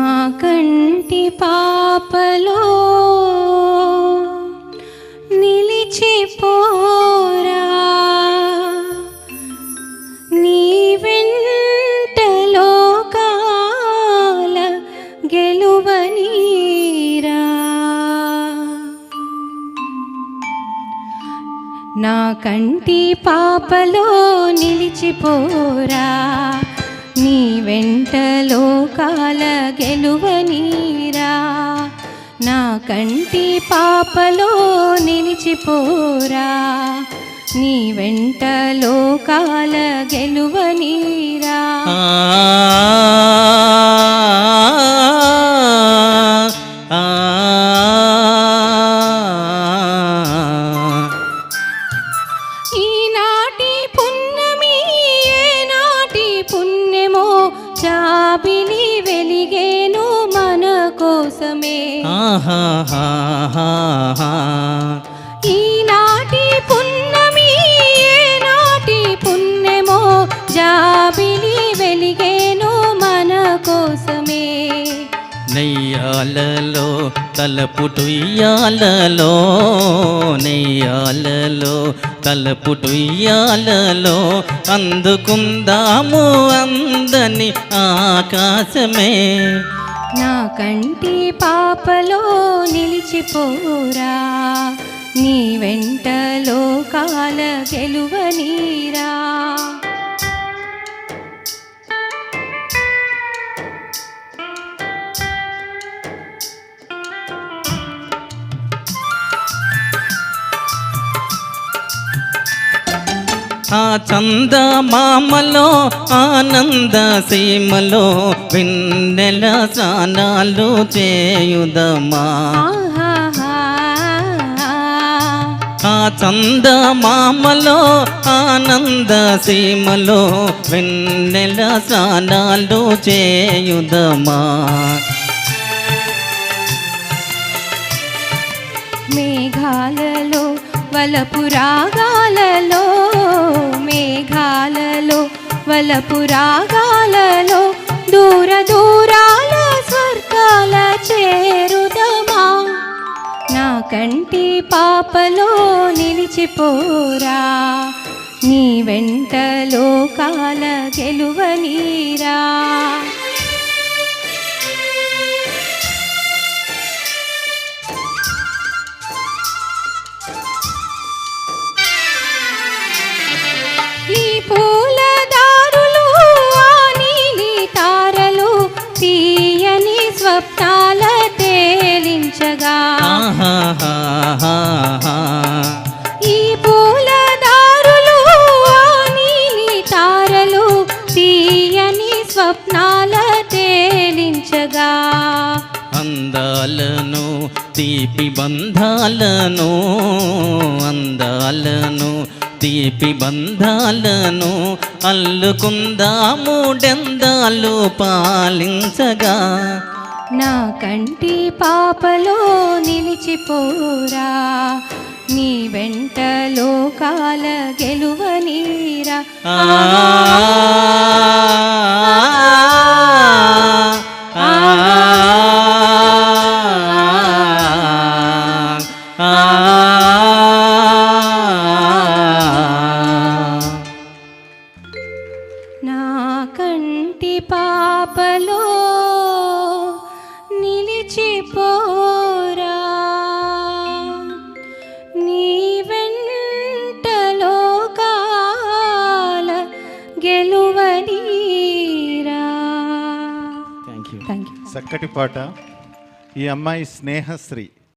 కంటి పాపలో నిలిచిపోరా నీ వెంట లోకాల గెలువనీరా నా కంటి పాపలో నిలిచిపోరా నీ వెంట లోకాల గెలువనీరా నా కంటి పాపలో నిలిచిపోరా నీ వెంట లోకాల గెలువనీరా ఈనాటి పున్నమి ఏనాటి పుణ్యమో జాబిలి వెలిగేను మన కోసమే ఈనాటి పున్నమి ఏనాటి పుణ్యమో జాబిలి వెలిగేను మన కోసమే నెయ్యాలలో తలపుటుయ్యాలలో నెయ్యాలలో తలపుటుయ్యాలలో అందుకుందాము అందని ఆకాశమే నా కంటి పాపలో నిలిచిపోరా నీ వెంట లోకాల గెలువనీరా ఆ చందమామలో ఆనంద సీమలో వెన్నెల స్నానాలు చేయుదమా ఆ చందమామలో ఆనంద సీమలో వెన్నెల స్నానాలు చేయుదమా మేఘాలలో వలపు రాగాలలో మేఘాలలో వలపు రాగాలలో దూర దూరాల స్వర్గాల చేరుదమా నా కంటి పాపలో నిలిచిపోరా నీ వెంట లోకాల గెలువనీరా ఈ పూలదారులు ఆ నీలి తారలు తీయని స్వప్నాల తేలించగా ఈ పూలదారులు ఆ నీలి తారలు తీయని స్వప్నాల తేలించగా అందాలను తీపి బంధాలను అందాలను తీపి బంధాలను అల్లుకుందాము డెందాలు పాలించగా నా కంటి పాపలో నిలిచిపోరా నీ వెంట లోకాల గెలువనీరా నా కంటి పాపలో నిలిచిపోరా నీ వెంట లోకాల గెలువనీరా. చక్కటి పాట. ఈ అమ్మాయి స్నేహశ్రీ.